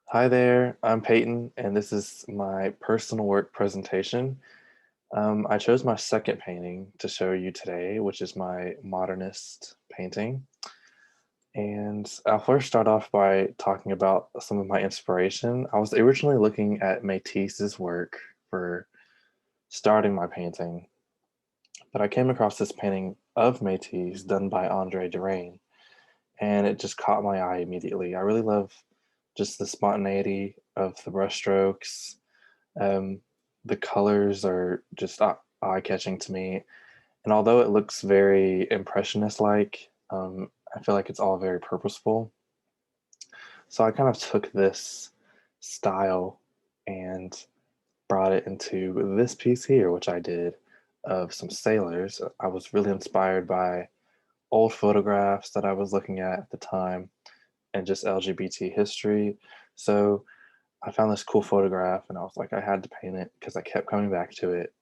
Hi there, I'm Payton, and this is my personal work presentation. I chose my second painting to show you today, which is my modernist painting. And I'll first start off by talking about some of my inspiration. I was originally looking at Matisse's work for starting my painting, but I came across this painting of Matisse done by Andre Derain, and it just caught my eye immediately. I really love just the spontaneity of the brushstrokes. Um, the colors are just eye-catching to me, and although it looks very impressionist-like, I feel like it's all very purposeful. So I kind of took this style and brought it into this piece here, which I did of some sailors. I was really inspired by old photographs that I was looking at the time and just LGBT history. So I found this cool photograph and I was like, I had to paint it because I kept coming back to it.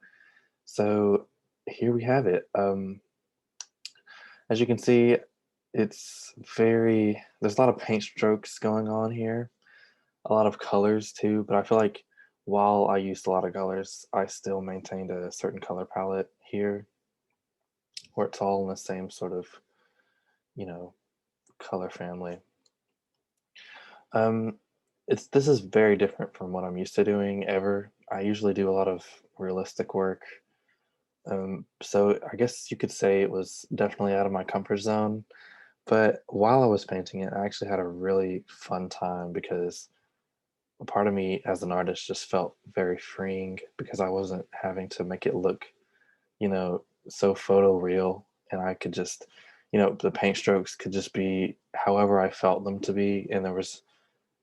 So here we have it. As you can see, there's a lot of paint strokes going on here, a lot of colors too, but I feel like while I used a lot of colors, I still maintained a certain color palette here where it's all in the same sort of, you know, color family. Um, this is very different from what I'm used to doing ever. I usually do a lot of realistic work. So I guess you could say it was definitely out of my comfort zone. But while I was painting it, I actually had a really fun time because a part of me as an artist just felt very freeing because I wasn't having to make it look, so photo real. And I could just, the paint strokes could just be however I felt them to be. And there was,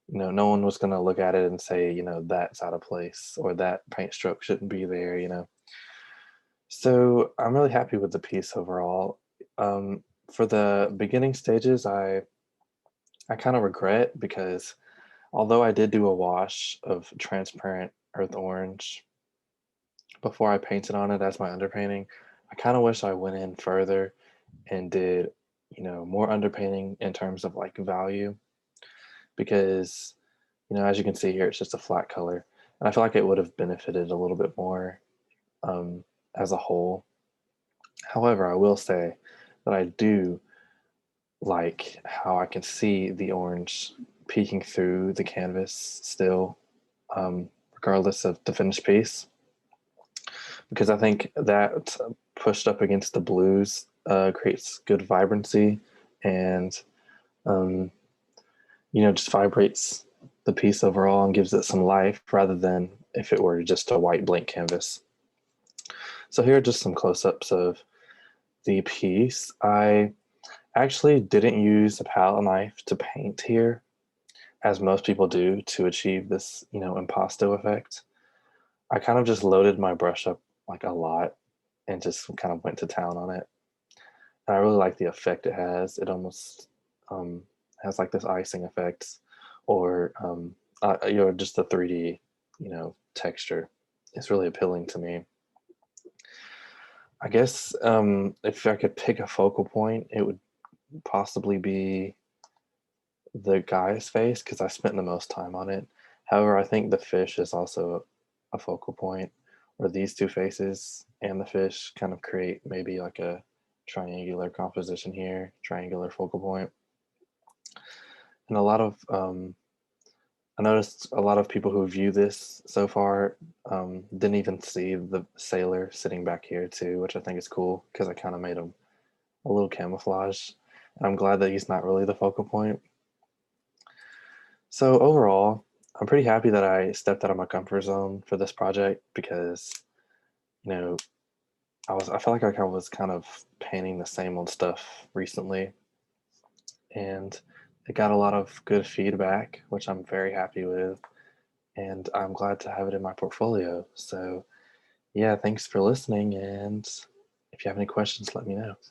no one was going to look at it and say, that's out of place or that paint stroke shouldn't be there. So I'm really happy with the piece overall. For the beginning stages, I kind of regret because although I did do a wash of transparent earth orange before I painted on it as my underpainting, I kind of wish I went in further and did, more underpainting in terms of like value because, as you can see here, it's just a flat color. And I feel like it would have benefited a little bit more um, as a whole. However, I will say that I do like how I can see the orange peeking through the canvas still, regardless of the finished piece, because I think that pushed up against the blues creates good vibrancy and, um, just vibrates the piece overall and gives it some life rather than if it were just a white blank canvas. So here are just some close-ups of the piece. I actually didn't use a palette knife to paint here, as most people do to achieve this, impasto effect. I kind of just loaded my brush up like a lot and just kind of went to town on it. And I really like the effect it has. It almost um, has like this icing effect, or just the 3D, texture. It's really appealing to me. I guess if I could pick a focal point, it would possibly be the guy's face because I spent the most time on it. However, I think the fish is also a focal point, where these two faces and the fish kind of create maybe like a triangular composition here, triangular focal point. And I noticed a lot of people who view this so far didn't even see the sailor sitting back here too, which I think is cool because I kind of made him a little camouflage. And I'm glad that he's not really the focal point. So overall, I'm pretty happy that I stepped out of my comfort zone for this project because, you know, I felt like I was kind of painting the same old stuff recently, and it got a lot of good feedback, which I'm very happy with, and I'm glad to have it in my portfolio. So yeah, thanks for listening, and if you have any questions, let me know.